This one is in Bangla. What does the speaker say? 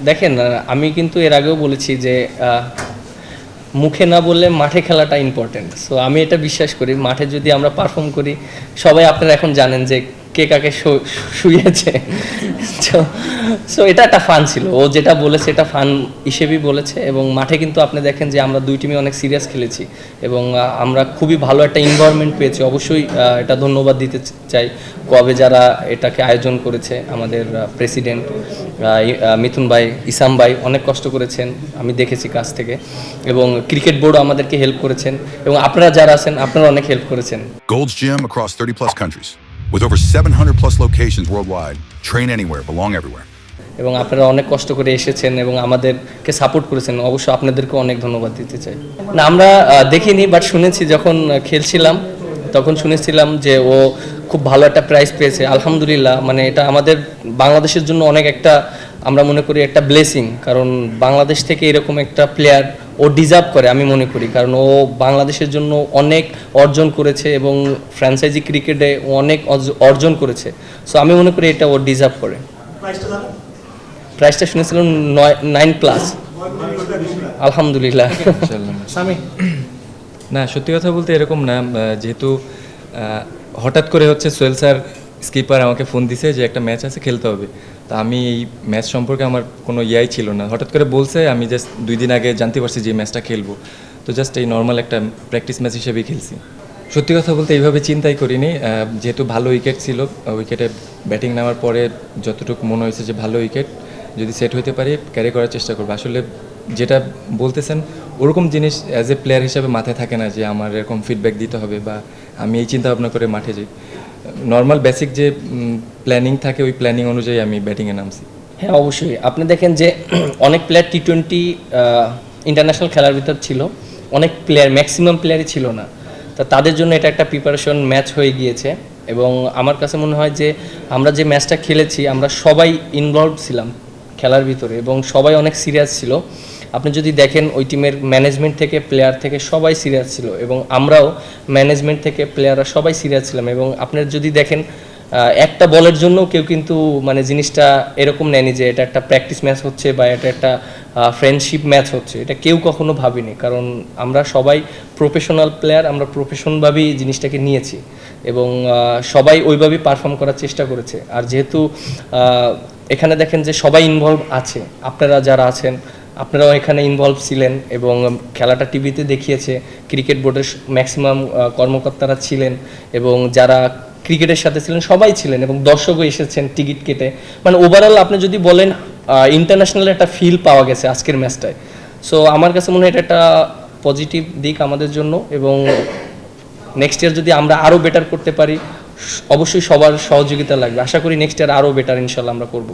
দেখেন আমি কিন্তু এর আগেও বলেছি যে মুখে না বললে মাঠে খেলাটা ইম্পর্টেন্ট। সো আমি এটা বিশ্বাস করি, মাঠে যদি আমরা পারফর্ম করি, সবাই আপনারা এখন জানেন যে কে কাকে শুয়েছে। তো সো এটা একটা ফান ছিল, ও যেটা বলেছে এটা ফান হিসেবেই বলেছে। এবং মাঠে কিন্তু আপনি দেখেন যে আমরা দুই টিমে অনেক সিরিয়াস খেলেছি এবং আমরা খুবই ভালো একটা এনভায়রনমেন্ট পেয়েছি। অবশ্যই এটা ধন্যবাদ দিতে চাই কবে যারা এটাকে আয়োজন করেছে, আমাদের প্রেসিডেন্ট মিথুন ভাই, ইসাম ভাই অনেক কষ্ট করেছেন, আমি দেখেছি কাছ থেকে। এবং ক্রিকেট বোর্ডও আমাদেরকে হেল্প করেছেন এবং আপনারা যারা আছেন আপনারা অনেক হেল্প করেছেন। Gold's Gym across 30 plus countries. With over 700 plus locations worldwide, train anywhere, belong everywhere. এবং আপনারা অনেক কষ্ট করে এসেছেন এবং আমাদেরকে সাপোর্ট করেছেন, অবশ্য আপনাদেরকে অনেক ধন্যবাদ দিতে চাই। না আমরা দেখিনি, বাট শুনেছি যখন খেলছিলাম তখন শুনেছিলাম যে ও খুব ভালো একটা প্রাইজ পেয়েছে। আলহামদুলিল্লাহ, মানে এটা আমাদের বাংলাদেশের জন্য অনেক একটা, আমরা মনে করি একটা ব্লেসিং, কারণ বাংলাদেশ থেকে এরকম একটা প্লেয়ার ও ডিজার্ভ করে আমি মনে করি, কারণ ও বাংলাদেশের জন্য অনেক অর্জন করেছে এবং ফ্র্যাঞ্চাইজি ক্রিকেটে ও অনেক অর্জন করেছে। সো আমি মনে করি এটা ও ডিজার্ভ করে। প্রাইসটা শুনেছিলাম 9+। আলহামদুলিল্লাহ। স্বামী না, সত্যি কথা বলতে এরকম না, যেহেতু হঠাৎ করে হচ্ছে সোহেল স্যার স্কিপার আমাকে ফোন দিছে যে একটা ম্যাচ আছে খেলতে হবে। তা আমি এই ম্যাচ সম্পর্কে আমার কোনো ইয়াই ছিল না, হঠাৎ করে বলছে, আমি জাস্ট 2 দিন আগে জানতে পারছি যে এই ম্যাচটা খেলবো। তো জাস্ট এই নর্মাল একটা প্র্যাকটিস ম্যাচ হিসেবেই খেলছি। সত্যি কথা বলতে এইভাবে চিন্তাই করিনি, যেহেতু ভালো উইকেট ছিল, উইকেটে ব্যাটিং নেওয়ার পরে যতটুকু মনে হয়েছে যে ভালো উইকেট, যদি সেট হইতে পারি ক্যারি করার চেষ্টা করবো। আসলে যেটা বলতেছেন ওরকম জিনিস অ্যাজ এ প্লেয়ার হিসাবে মাথায় থাকে না যে আমার এরকম ফিডব্যাক দিতে হবে বা আমি এই চিন্তা ভাবনা করে মাঠে যাই। নর্মাল বেসিক যে প্ল্যানিং থাকে ওই প্ল্যানিং অনুযায়ী আমি ব্যাটিংয়ে নামছি। হ্যাঁ অবশ্যই, আপনি দেখেন যে অনেক প্লেয়ার T20 ইন্টারন্যাশনাল খেলার ভিতর ছিল, অনেক প্লেয়ার, ম্যাক্সিমাম প্লেয়ারই ছিল না। তা তাদের জন্য এটা একটা প্রিপারেশন ম্যাচ হয়ে গিয়েছে এবং আমার কাছে মনে হয় যে আমরা যে ম্যাচটা খেলেছি আমরা সবাই ইনভলভ ছিলাম খেলার ভিতরে এবং সবাই অনেক সিরিয়াস ছিল। আপনি যদি দেখেন ওই টিমের ম্যানেজমেন্ট থেকে প্লেয়ার থেকে সবাই সিরিয়াস ছিল এবং আমরাও ম্যানেজমেন্ট থেকে প্লেয়াররা সবাই সিরিয়াস ছিলাম। এবং আপনার যদি দেখেন একটা বলের জন্য কেউ কিন্তু মানে জিনিসটা এরকম নেয়নি যে এটা একটা প্র্যাকটিস ম্যাচ হচ্ছে বা এটা একটা ফ্রেন্ডশিপ ম্যাচ হচ্ছে, এটা কেউ কখনো ভাবিনি, কারণ আমরা সবাই প্রফেশনাল প্লেয়ার, আমরা প্রফেশনভাবেই জিনিসটাকে নিয়েছি এবং সবাই ওইভাবেই পারফর্ম করার চেষ্টা করেছে। আর যেহেতু এখানে দেখেন যে সবাই ইনভলভ আছে, আপনারা যারা আছেন আপনারাও এখানে ইনভলভ ছিলেন এবং খেলাটা টিভিতে দেখিয়েছে, ক্রিকেট বোর্ডের ম্যাক্সিমাম কর্মকর্তারা ছিলেন এবং যারা ক্রিকেটের সাথে ছিলেন সবাই ছিলেন এবং দর্শকও এসেছেন টিকিট কেটে। মানে ওভারঅল আপনি যদি বলেন ইন্টারন্যাশনাল একটা ফিল পাওয়া গেছে আজকের ম্যাচটায়। সো আমার কাছে মনে হয় এটা একটা পজিটিভ দিক আমাদের জন্য এবং নেক্সট ইয়ার যদি আমরা আরও বেটার করতে পারি অবশ্যই সবার সহযোগিতা লাগবে। আশা করি নেক্সট ইয়ার আরও বেটার ইনশাল্লাহ আমরা করব।